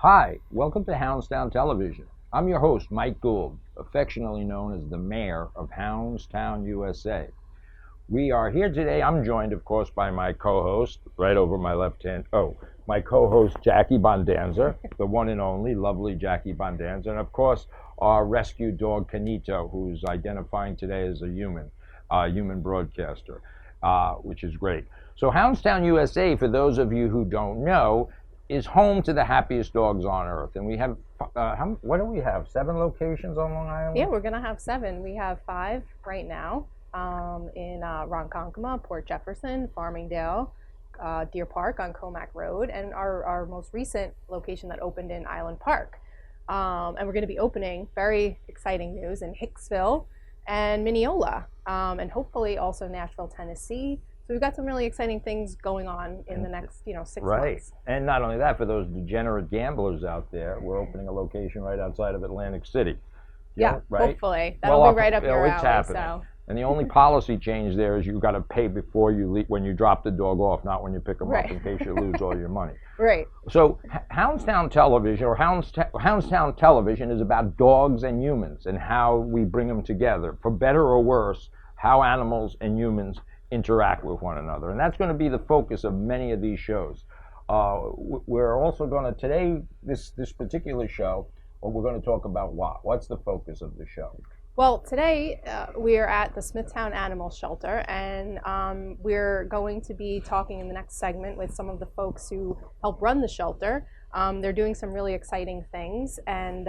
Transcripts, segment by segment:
Hi, welcome to Hounds Town Television. I'm your host, Mike Gould, affectionately known as the mayor of Hounds Town USA. We are here today. I'm joined, of course, by my co-host, right over my left hand. My co-host, Jackie Bondanza, the one and only lovely Jackie Bondanza, and of course, our rescue dog, Canito, who's identifying today as a human broadcaster, which is great. So Hounds Town USA, for those of you who don't know, is home to the happiest dogs on earth. And we have, what do we have? 7 locations on Long Island? Yeah, we're going to have 7. We have 5 right now in Ronkonkoma, Port Jefferson, Farmingdale, Deer Park on Comac Road, and our most recent location that opened in Island Park. And we're going to be opening, very exciting news, in Hicksville and Mineola, and hopefully also Nashville, Tennessee. So we've got some really exciting things going on in the next, 6 months. Right. And not only that, for those degenerate gamblers out there, we're opening a location right outside of Atlantic City. Yeah, right? Hopefully. That'll be right up your it's alley. Happening. So. And the only policy change there is you've got to pay before you leave, when you drop the dog off, not when you pick them up, in case you lose all your money. Right. So Hounds Town Television, or Hounds Town Television, is about dogs and humans and how we bring them together, for better or worse, how animals and humans interact with one another. And that's going to be the focus of many of these shows. We're also going to, today, this particular show, we're going to talk about what's the focus of the show? Well, today we are at the Smithtown Animal Shelter, and we're going to be talking in the next segment with some of the folks who help run the shelter. They're doing some really exciting things, and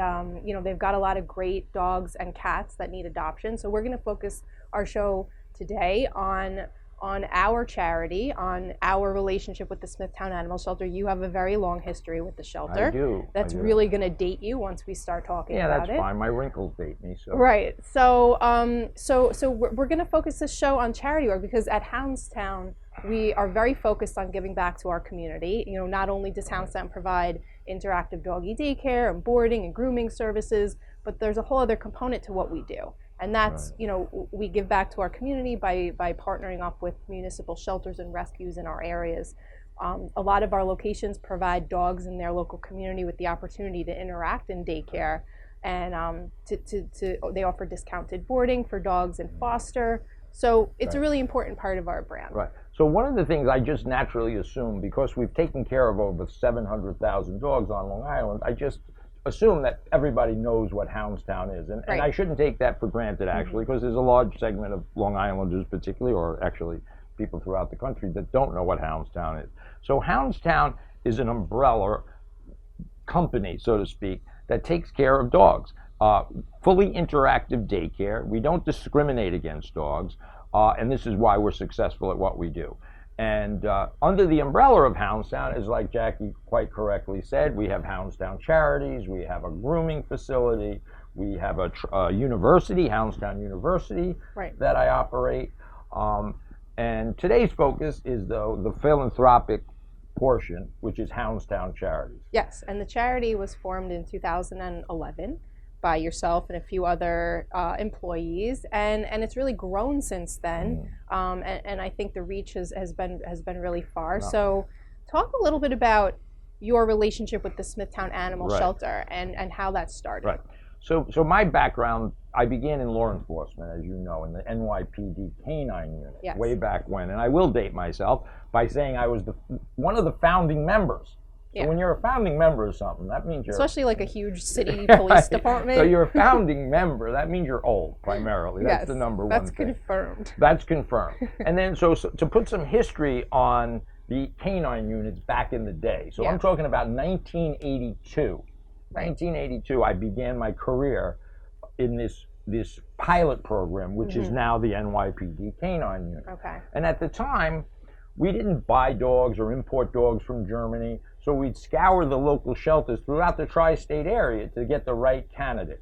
they've got a lot of great dogs and cats that need adoption. So we're going to focus our show today on our charity, on our relationship with the Smithtown Animal Shelter. You have a very long history with the shelter. I do. That's really going to date you once we start talking about it. Yeah, that's fine. My wrinkles date me. So. Right. So we're going to focus this show on charity work, because at Houndstown we are very focused on giving back to our community. Not only does Houndstown provide interactive doggy daycare and boarding and grooming services, but there's a whole other component to what we do. And that's, we give back to our community by partnering up with municipal shelters and rescues in our areas. A lot of our locations provide dogs in their local community with the opportunity to interact in daycare, and they offer discounted boarding for dogs in foster. So it's a really important part of our brand. Right. So one of the things I just naturally assume, because we've taken care of over 700,000 dogs on Long Island, I just assume that everybody knows what Houndstown is. And I shouldn't take that for granted, actually, because there's a large segment of Long Islanders particularly, or actually people throughout the country, that don't know what Houndstown is. So Houndstown is an umbrella company, so to speak, that takes care of dogs. Fully interactive daycare. We don't discriminate against dogs, and this is why we're successful at what we do. And under the umbrella of Houndstown, as like Jackie quite correctly said, we have Houndstown Charities, we have a grooming facility, we have a university, Houndstown University, that I operate. And today's focus is, though, the philanthropic portion, which is Houndstown Charities. Yes, and the charity was formed in 2011 by yourself and a few other employees, and it's really grown since then. And I think the reach has been really far. So talk a little bit about your relationship with the Smithtown Animal Shelter and how that started. Right. So my background, I began in law enforcement, as you know, in the NYPD Canine Unit, way back when. And I will date myself by saying I was one of the founding members. So when you're a founding member of something, that means you're... Especially like a huge city police department. So you're a founding member, that means you're old, primarily. That's the number one thing. That's confirmed. That's confirmed. And then, so to put some history on the canine units back in the day. So I'm talking about 1982. 1982, I began my career in this pilot program, which is now the NYPD Canine Unit. Okay. And at the time, we didn't buy dogs or import dogs from Germany, so we'd scour the local shelters throughout the tri-state area to get the right candidate,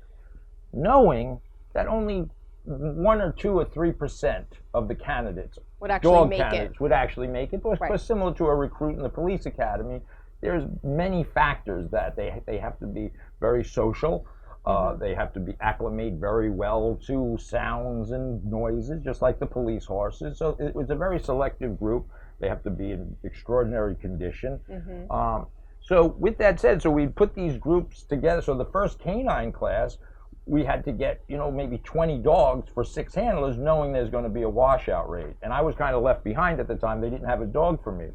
knowing that only 1 or 2 or 3% of the candidates, would actually make it. Would actually make it. But similar to a recruit in the police academy, there's many factors that they have to be very social. They have to be acclimate very well to sounds and noises, just like the police horses. So it was a very selective group. They have to be in extraordinary condition. So with that said, so we put these groups together. So the first canine class, we had to get, maybe 20 dogs for 6 handlers, knowing there's going to be a washout rate. And I was kind of left behind at the time. They didn't have a dog for me.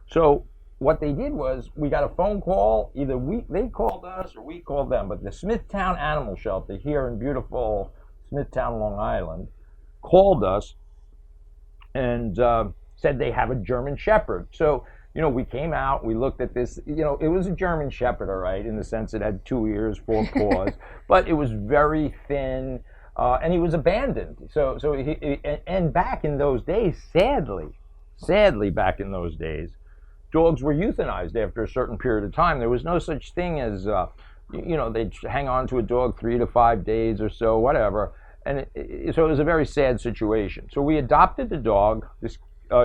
So what they did was we got a phone call. Either they called us or we called them. But the Smithtown Animal Shelter here in beautiful Smithtown, Long Island, called us and said they have a German Shepherd. So we came out, we looked at this, it was a German Shepherd, all right, in the sense it had 2 ears, 4 paws, but it was very thin, and he was abandoned. And back in those days, sadly back in those days, dogs were euthanized after a certain period of time. There was no such thing as, they'd hang on to a dog 3 to 5 days or so, whatever. And so it was a very sad situation. So we adopted the dog, this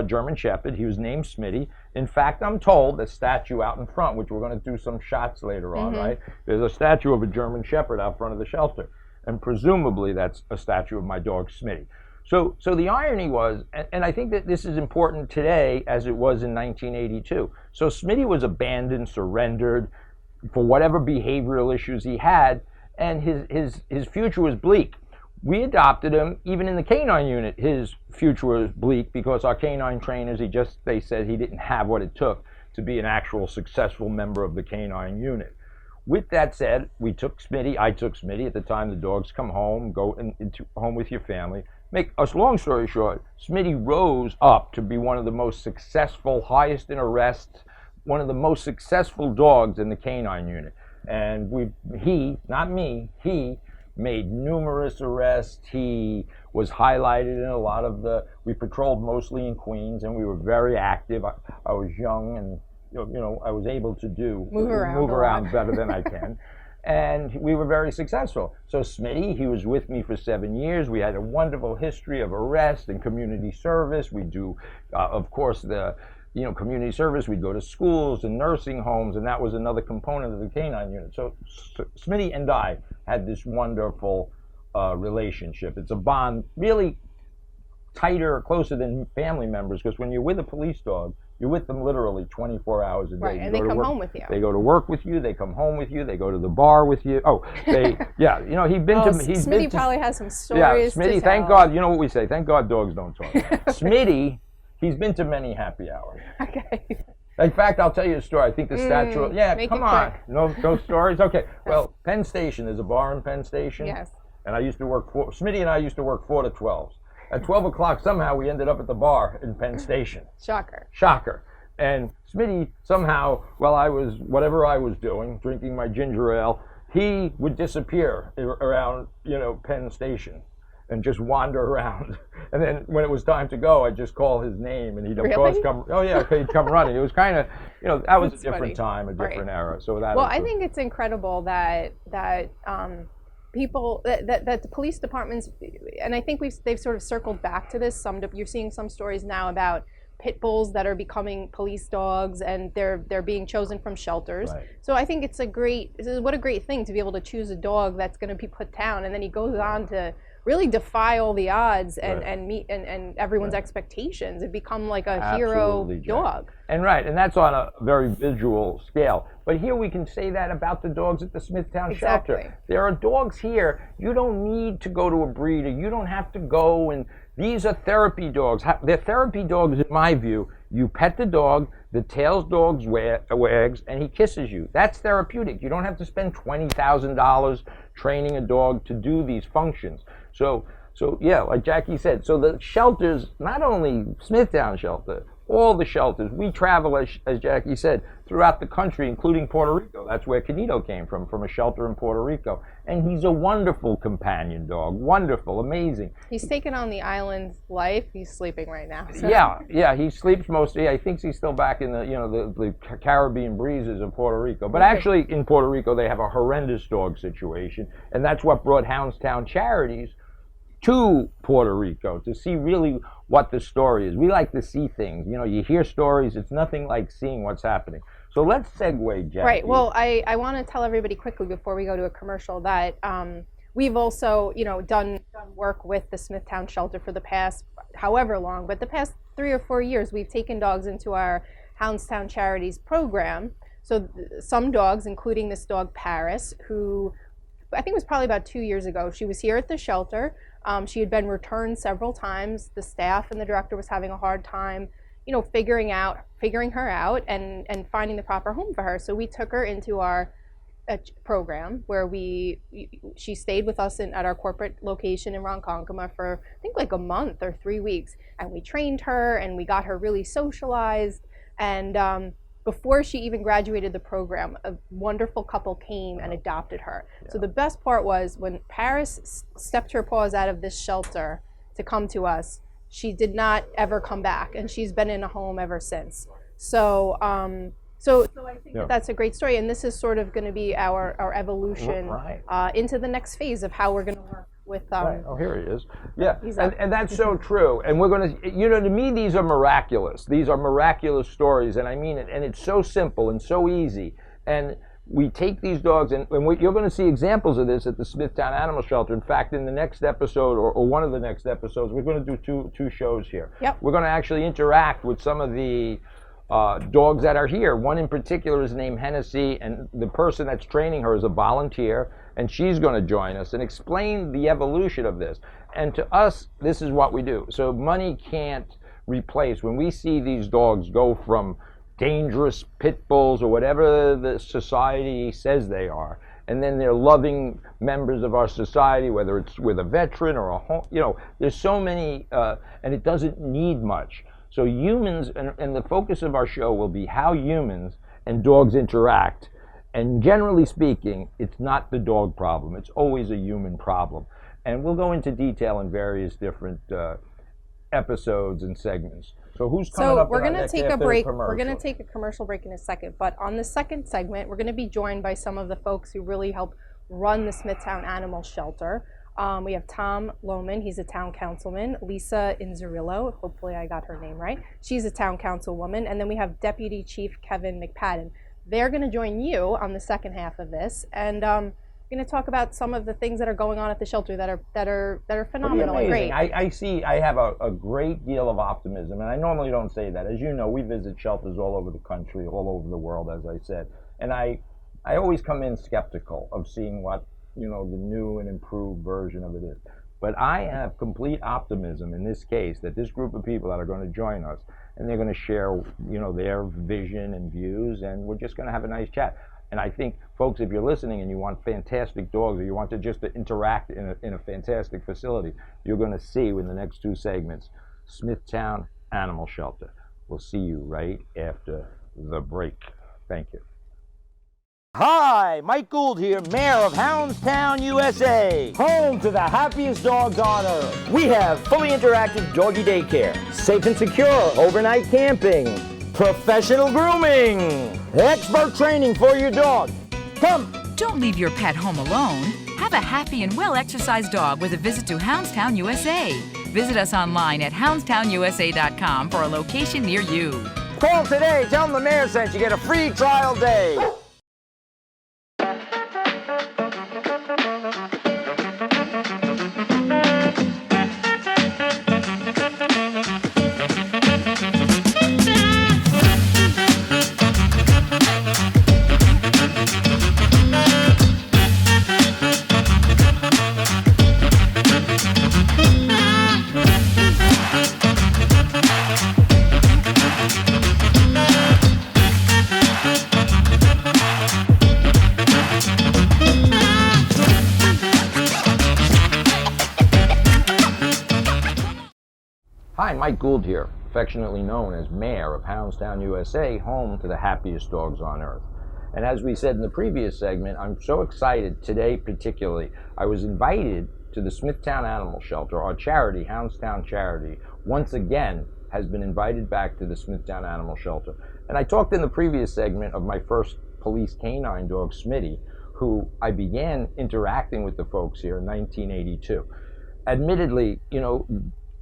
German Shepherd. He was named Smitty. In fact, I'm told the statue out in front, which we're going to do some shots later on, right? There's a statue of a German Shepherd out front of the shelter. And presumably that's a statue of my dog Smitty. So the irony was, and I think that this is important today as it was in 1982. So Smitty was abandoned, surrendered for whatever behavioral issues he had, and his future was bleak. We adopted him. Even in the canine unit, his future was bleak because our canine trainers, they said he didn't have what it took to be an actual successful member of the canine unit. With that said, I took Smitty. At the time, the dogs come home, go into home with your family. Make a long story short, Smitty rose up to be one of the most successful, highest in arrests, one of the most successful dogs in the canine unit. And he made numerous arrests. He was highlighted in a lot of we patrolled mostly in Queens, and we were very active. I was young, and I was able to move around better than I can. And we were very successful. So Smitty, he was with me for 7 years. We had a wonderful history of arrest and community service. We do, of course, the community service. We'd go to schools and nursing homes, and that was another component of the canine unit. So Smitty and I had this wonderful relationship. It's a bond really tighter, closer than family members, because when you're with a police dog, you're with them literally 24 hours a day. Right, and they come home with you. They go to work with you. They come home with you. They go to the bar with you. Smitty probably has some stories. Yeah, Smitty. Thank God. You know what we say? Thank God dogs don't talk. Smitty, he's been to many happy hours. Okay. In fact, I'll tell you a story. I think the statue. Come on. No stories. Okay. Well, Penn Station. There's a bar in Penn Station. Yes. And Smitty and I used to work 4 to 12. At 12 o'clock, somehow we ended up at the bar in Penn Station. Shocker. And Smitty, somehow, whatever I was doing, drinking my ginger ale, he would disappear around, Penn Station and just wander around. And then when it was time to go, I'd just call his name, and he'd, of course, come. Oh, yeah, he'd come running. It was kind of, that was a different time, a different era. So that. Well, I think it's incredible that people that the police departments, and I think they've sort of circled back to this. You're seeing some stories now about pit bulls that are becoming police dogs, and they're being chosen from shelters. Right. So I think what a great thing to be able to choose a dog that's going to be put down, and then he goes on to really defy all the odds and meet and everyone's expectations and become like a hero dog. And that's on a very visual scale. But here we can say that about the dogs at the Smithtown Shelter. There are dogs here. You don't need to go to a breeder. You don't have to go, and these are therapy dogs. They're therapy dogs in my view. You pet the dog, the tail dogs wags, and he kisses you. That's therapeutic. You don't have to spend $20,000 training a dog to do these functions. So yeah, like Jackie said, so the shelters, not only Smithtown Shelter, all the shelters, we travel, as Jackie said, throughout the country, including Puerto Rico. That's where Canito came from a shelter in Puerto Rico. And he's a wonderful companion dog, wonderful, amazing. He's taken on the island life. He's sleeping right now. So. Yeah, he sleeps mostly. I think he's still back in the Caribbean breezes of Puerto Rico. But actually, in Puerto Rico, they have a horrendous dog situation, and that's what brought Hounds Town Charities to Puerto Rico, to see really what the story is. We like to see things. You hear stories. It's nothing like seeing what's happening. So let's segue, Jackie. Right. Well, I want to tell everybody quickly before we go to a commercial that we've also, done work with the Smithtown Shelter for the past however long, but the past 3 or 4 years, we've taken dogs into our Hounds Town Charities program, Some dogs, including this dog Paris, who I think it was probably about 2 years ago, she was here at the shelter. She had been returned several times. The staff and the director was having a hard time, figuring her out and finding the proper home for her. So we took her into our program where she stayed with us at our corporate location in Ronkonkoma for I think like a month or 3 weeks, and we trained her and we got her really socialized. And before she even graduated the program, a wonderful couple came and adopted her. Yeah. So the best part was when Paris stepped her paws out of this shelter to come to us, she did not ever come back, and she's been in a home ever since. So I think that's a great story, and this is sort of going to be our evolution into the next phase of how we're going to work with. Oh, here he is. Yeah, and that's so true. And we're going to, to me, these are miraculous. These are miraculous stories, and I mean it. And it's so simple and so easy. And we take these dogs, and you're going to see examples of this at the Smithtown Animal Shelter. In fact, in the next episode, or one of the next episodes, we're going to do two shows here. Yep. We're going to actually interact with some of the dogs that are here. One in particular is named Hennessy, and the person that's training her is a volunteer, and she's going to join us and explain the evolution of this. And to us, this is what we do. So money can't replace. When we see these dogs go from dangerous pit bulls or whatever the society says they are, and then they're loving members of our society, whether it's with a veteran or a home, there's so many, and it doesn't need much. So humans, and the focus of our show will be how humans and dogs interact. And generally speaking, it's not the dog problem. It's always a human problem. And we'll go into detail in various different episodes and segments. So who's coming up? So we're going to take a break. We're going to take a commercial break in a second. But on the second segment, we're going to be joined by some of the folks who really help run the Smithtown Animal Shelter. We have Tom Lohman, he's a town councilman. Lisa Inzerillo, hopefully I got her name right. She's a town councilwoman. And then we have Deputy Chief Kevin McPadden. They're going to join you on the second half of this, and we're going to talk about some of the things that are going on at the shelter that are phenomenal and great. I have a great deal of optimism, and I normally don't say that. As you know, we visit shelters all over the country, all over the world, as I said, and I always come in skeptical of seeing what the new and improved version of it is. But I have complete optimism in this case that this group of people that are going to join us, and they're going to share, their vision and views, and we're just going to have a nice chat. And I think, folks, if you're listening and you want fantastic dogs, or you want to just interact in a fantastic facility, you're going to see in the next two segments, Smithtown Animal Shelter. We'll see you right after the break. Thank you. Hi, Mike Gould here, Mayor of Hounds Town USA. Home to the happiest dogs on earth. We have fully interactive doggy daycare, safe and secure overnight camping, professional grooming, expert training for your dog. Come. Don't leave your pet home alone. Have a happy and well-exercised dog with a visit to Hounds Town USA. Visit us online at houndstownusa.com for a location near you. Call today. Tell them the mayor sent you. Get a free trial day. Hi, Mike Gould here, affectionately known as Mayor of Hounds Town USA, home to the happiest dogs on earth. And as we said in the previous segment, I'm so excited today particularly. I was invited to the Smithtown Animal Shelter, our charity, Hounds Town Charity, once again has been invited back to the Smithtown Animal Shelter. And I talked in the previous segment of my first police canine dog, Smitty, who I began interacting with the folks here in 1982. Admittedly,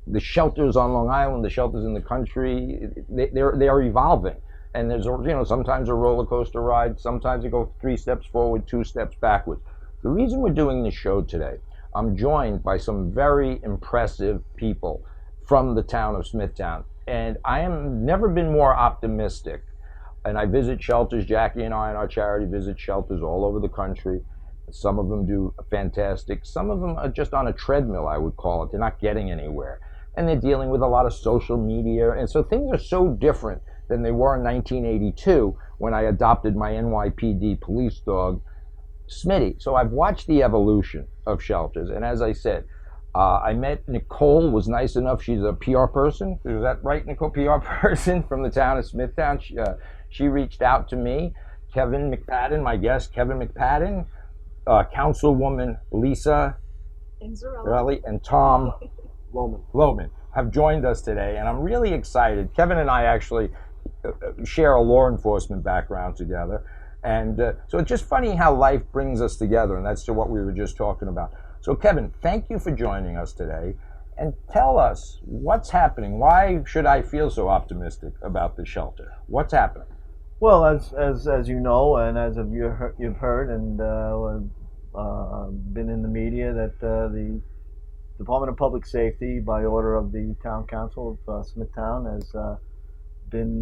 the shelters on Long Island, the shelters in the country, they are evolving. And there's, sometimes a roller coaster ride, sometimes you go 3 steps forward, 2 steps backwards. The reason we're doing this show today, I'm joined by some very impressive people from the town of Smithtown. And I am never been more optimistic And I visit shelters. Jackie and I and our charity visit shelters all over the country. Some of them do fantastic. Some of them are just on a treadmill, I would call it. They're not getting anywhere. And they're dealing with a lot of social media. And so things are so different than they were in 1982 when I adopted my NYPD police dog, Smitty. So I've watched the evolution of shelters. And as I said, I met Nicole, was nice enough. She's a PR person. Is that right, Nicole? PR person from the town of Smithtown. She reached out to me. Kevin McPadden, my guest, Kevin McPadden, Councilwoman Lisa Inzarelli, and Tom Lohman have joined us today. And I'm really excited. Kevin and I actually share a law enforcement background together. And so it's just funny how life brings us together, and that's what we were just talking about. So Kevin, thank you for joining us today, and tell us what's happening. Why should I feel so optimistic about the shelter? What's happening? Well, as you know, and as you've heard, and been in the media, that the Department of Public Safety, by order of the Town Council of Smithtown, has been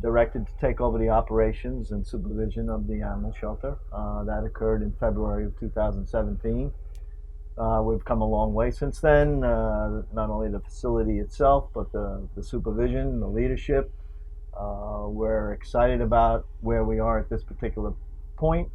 directed to take over the operations and supervision of the animal shelter. That occurred in February of 2017. We've come a long way since then, not only the facility itself, but the supervision, the leadership. We're excited about where we are at this particular point.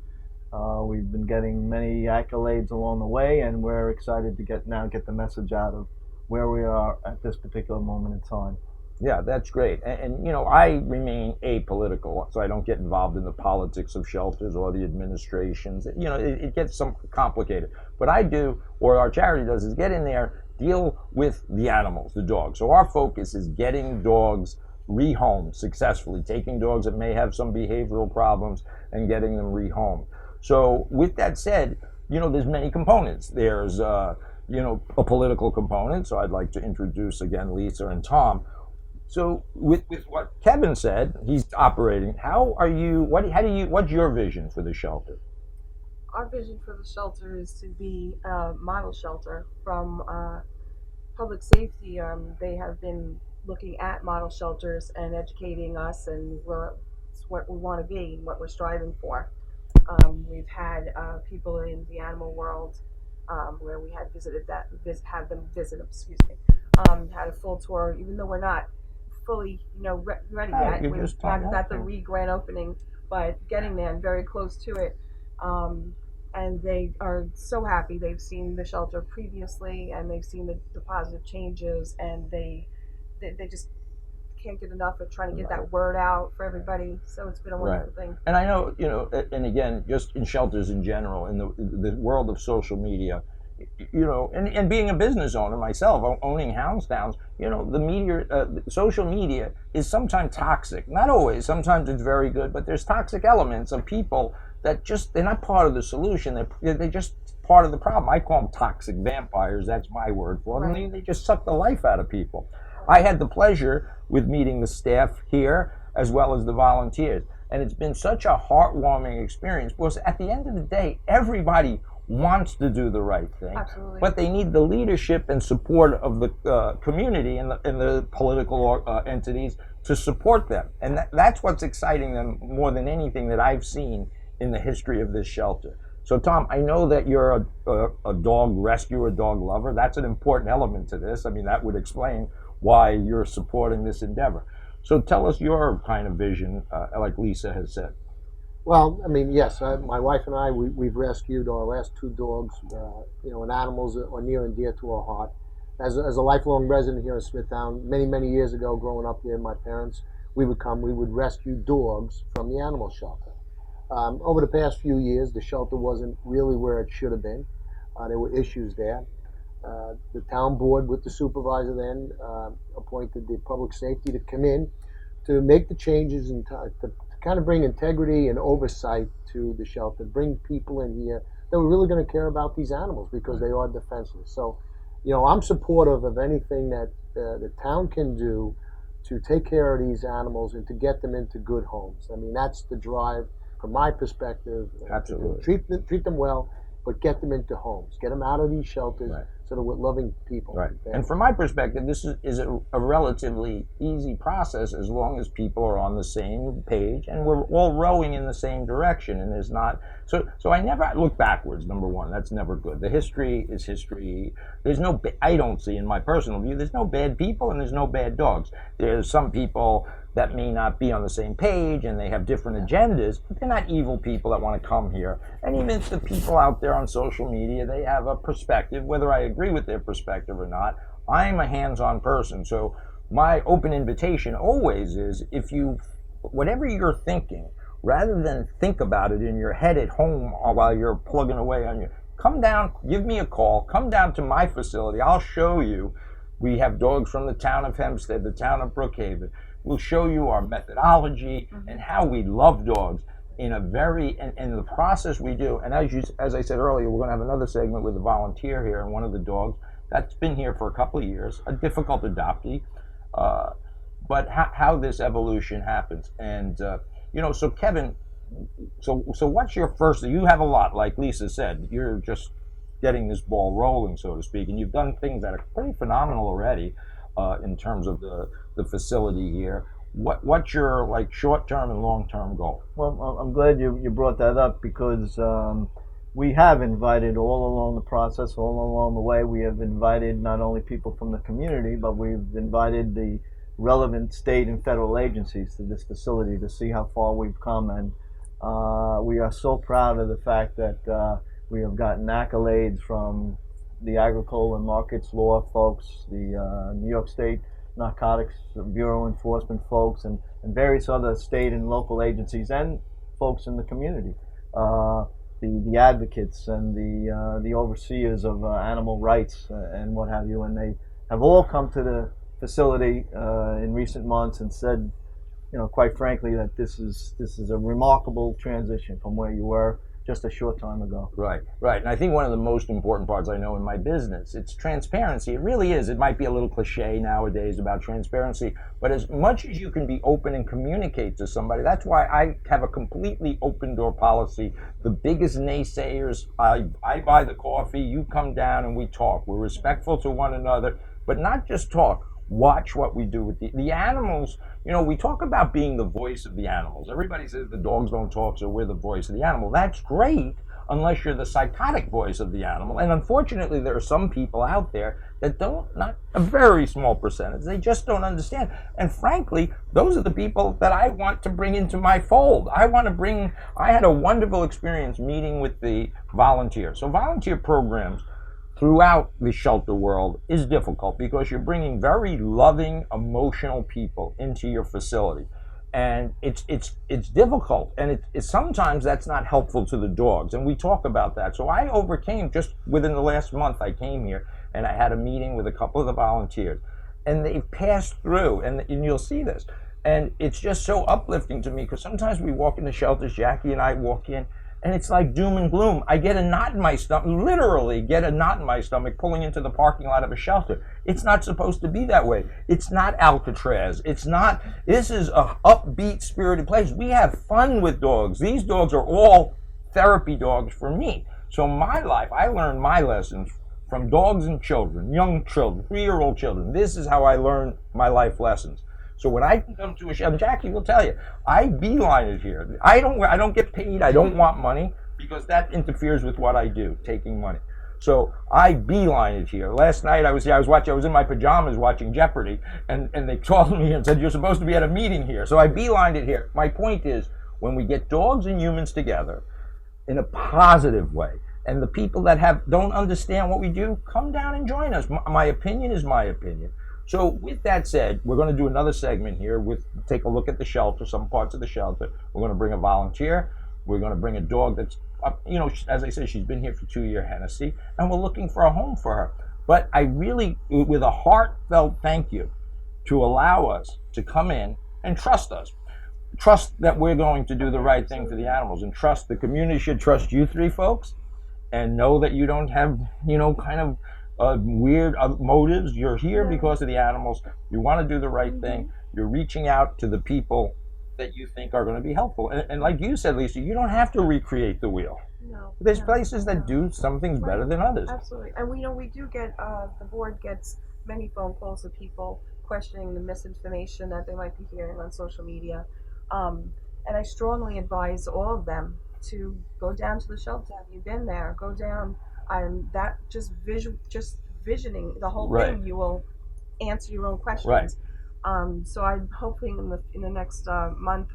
We've been getting many accolades along the way, and we're excited to get the message out of where we are at this particular moment in time. Yeah, that's great. And I remain apolitical, so I don't get involved in the politics of shelters or the administrations. It gets some complicated. What I do, or our charity does, is get in there, deal with the animals, the dogs. So our focus is getting dogs rehomed successfully, taking dogs that may have some behavioral problems and getting them rehomed. So with that said, there's many components. There's, a political component. So I'd like to introduce again Lisa and Tom. So with what Kevin said, he's operating. What's your vision for the shelter? Our vision for the shelter is to be a model shelter from public safety. They have been looking at model shelters and educating us, and it's what we want to be, what we're striving for. We've had people in the animal world where we had had them visit. Had a full tour, even though we're not fully, ready yet. We're not at the grand opening, but getting there and very close to it. And they are so happy. They've seen the shelter previously, and they've seen the positive changes, and they just can't get enough of trying to get that word out for everybody. So it's been a wonderful thing. And I know, and again, just in shelters in general, in the world of social media, and being a business owner myself, owning Hounds Towns, the media, social media is sometimes toxic. Not always. Sometimes it's very good, but there's toxic elements of people that they're not part of the solution. They're just part of the problem. I call them toxic vampires. That's my word for them. Right. They just suck the life out of people. I had the pleasure with meeting the staff here as well as the volunteers. And it's been such a heartwarming experience because at the end of the day, everybody wants to do the right thing. Absolutely. But they need the leadership and support of the community and the political entities to support them. And that's what's exciting them more than anything that I've seen in the history of this shelter. So Tom, I know that you're a dog rescuer, dog lover. That's an important element to this. I mean, that would explain why you're supporting this endeavor. So tell us your kind of vision, like Lisa has said. Well, I mean, yes, my wife and I, we've rescued our last two dogs, and animals that are near and dear to our heart. As a lifelong resident here in Smithtown, many years ago, growing up here, my parents, we would rescue dogs from the animal shelter. Over the past few years, the shelter wasn't really where it should have been. There were issues there. The town board, with the supervisor then, appointed the public safety to come in to make the changes and to kind of bring integrity and oversight to the shelter, bring people in here that were really going to care about these animals because they are defenseless. So, I'm supportive of anything that the town can do to take care of these animals and to get them into good homes. I mean, that's the drive from my perspective. Absolutely. Treat them well but get them into homes, get them out of these shelters, Right. so that we're loving people. Right. And from my perspective, this is a relatively easy process as long as people are on the same page and we're all rowing in the same direction. And there's not so I never look backwards. Number one, that's never good. The history is history. There's no I don't see, in my personal view, there's no bad people and there's no bad dogs. There's some people that may not be on the same page and they have different agendas, but they're not evil people that want to come here. And even if the people out there on social media, they have a perspective, whether I agree with their perspective or not, I'm a hands-on person. So my open invitation always is, if you, whatever you're thinking, rather than think about it in your head at home while you're plugging away on your, come down, give me a call, come down to my facility, I'll show you. We have dogs from the town of Hempstead, the town of Brookhaven. We'll show you our methodology and how we love dogs in a very, and the process we do. And as I said earlier, we're going to have another segment with a volunteer here and one of the dogs that's been here for a couple of years, a difficult adoptee, but how this evolution happens. And, so Kevin, so what's your first, you have a lot, like Lisa said, you're just getting this ball rolling, so to speak, and you've done things that are pretty phenomenal already in terms of the facility here. What's your short-term and long-term goal? Well, I'm glad you brought that up, because we have invited all along the process, all along the way, we have invited not only people from the community, but we've invited the relevant state and federal agencies to this facility to see how far we've come. And we are so proud of the fact that we have gotten accolades from the Agricultural and Markets Law folks, the New York State Narcotics Bureau Enforcement folks, and various other state and local agencies and folks in the community, the advocates and the overseers of animal rights and what have you. And they have all come to the facility in recent months and said, quite frankly, that this is a remarkable transition from where you were just a short time ago. Right. And I think one of the most important parts I know in my business, it's transparency. It really is. It might be a little cliche nowadays about transparency, but as much as you can be open and communicate to somebody, that's why I have a completely open door policy. The biggest naysayers, I buy the coffee, you come down and we talk. We're respectful to one another, but not just talk. Watch what we do with the animals. We talk about being the voice of the animals. Everybody says the dogs don't talk, so we're the voice of the animal. That's great, unless you're the psychotic voice of the animal. And unfortunately, there are some people out there that not a very small percentage, they just don't understand. And frankly, those are the people that I want to bring into my fold. I had a wonderful experience meeting with the volunteers. So volunteer programs throughout the shelter world is difficult because you're bringing very loving, emotional people into your facility, and it's difficult, and it's sometimes that's not helpful to the dogs, and we talk about that. So I overcame, just within the last month I came here, and I had a meeting with a couple of the volunteers, and they passed through, and you'll see this, and it's just so uplifting to me, because sometimes we walk in the shelters, Jackie and I walk in, and it's like doom and gloom. I get a knot in my stomach, literally get a knot in my stomach pulling into the parking lot of a shelter. It's not supposed to be that way. It's not Alcatraz. This is a upbeat, spirited place. We have fun with dogs. These dogs are all therapy dogs for me. So my life, I learned my lessons from dogs and children, young children, 3-year-old children. This is how I learned my life lessons. So when I come to a shelter, Jackie will tell you, I beeline it here. I don't get paid. I don't want money, because that interferes with what I do, taking money. So I beeline it here. Last night I was in my pajamas watching Jeopardy, and they called me and said, you're supposed to be at a meeting here. So I beelined it here. My point is, when we get dogs and humans together in a positive way, and the people that don't understand what we do, come down and join us. My opinion is my opinion. So with that said, we're going to do another segment here take a look at the shelter, some parts of the shelter. We're going to bring a volunteer. We're going to bring a dog that's, as I said, she's been here for 2 years, Hennessy, and we're looking for a home for her. But I really, with a heartfelt thank you, to allow us to come in and trust us. Trust that we're going to do the right thing for the animals, and trust the community should trust you three folks, and know that you don't have, kind of weird motives. You're here because of the animals. You want to do the right thing. You're reaching out to the people that you think are going to be helpful. And like you said, Lisa, you don't have to recreate the wheel. No, will. There's Yeah, places that do some things better Right. than others. Absolutely. And we do get, the board gets many phone calls of people questioning the misinformation that they might be hearing on social media. And I strongly advise all of them to go down to the shelter. Have you been there? Go down, and that just visioning the whole Right. thing, you will answer your own questions. Right. So I'm hoping in the next month,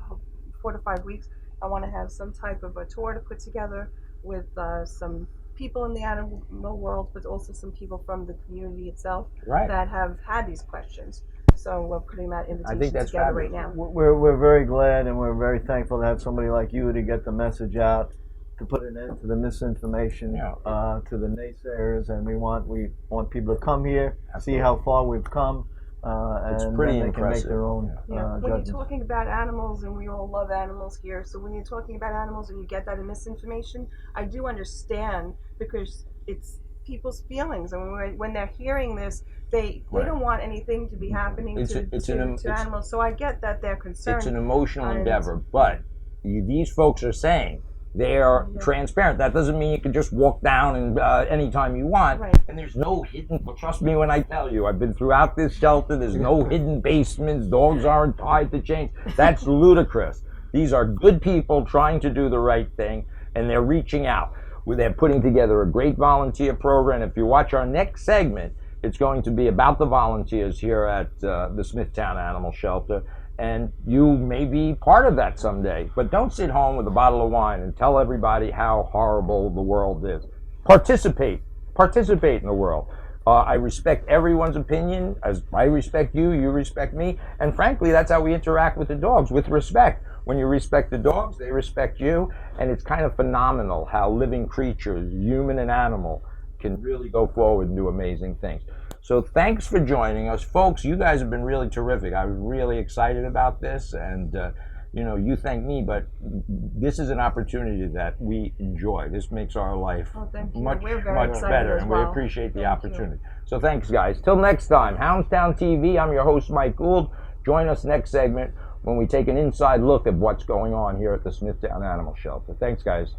4 to 5 weeks, I want to have some type of a tour to put together with some people in the animal world, but also some people from the community itself Right. that have had these questions. So we're putting that invitation that's together fabulous. right now. We're very glad and we're very thankful to have somebody like you to get the message out, to put an end to the misinformation, to the naysayers, and we want people to come here, see how far we've come, It's and pretty then they can make impressive. their own Yeah, when judgments. you're talking about animals, and we all love animals here, so when you're talking about animals and you get that misinformation, I do understand, because it's people's feelings, and when they're hearing this, they Right. don't want anything to be happening to animals. So I get that they're concerned. It's an emotional and- endeavor, but these folks are saying they are transparent. That doesn't mean you can just walk down and anytime you want. Right. And there's no hidden. Well, trust me when I tell you, I've been throughout this shelter. There's no hidden basements. Dogs aren't tied to chains. That's ludicrous. These are good people trying to do the right thing, and they're reaching out. They're putting together a great volunteer program. If you watch our next segment, it's going to be about the volunteers here at the Smithtown Animal Shelter. And you may be part of that someday. But don't sit home with a bottle of wine and tell everybody how horrible the world is. Participate. Participate in the world. I respect everyone's opinion. As I respect you, you respect me. And frankly, that's how we interact with the dogs, with respect. When you respect the dogs, they respect you. And it's kind of phenomenal how living creatures, human and animal, can really go forward and do amazing things. So thanks for joining us. Folks, you guys have been really terrific. I was really excited about this, and you thank me, but this is an opportunity that we enjoy. This makes our life much better, and we appreciate the opportunity. So thanks, guys. Till next time, Hounds Town TV, I'm your host, Mike Gould. Join us next segment when we take an inside look at what's going on here at the Smithtown Animal Shelter. Thanks, guys.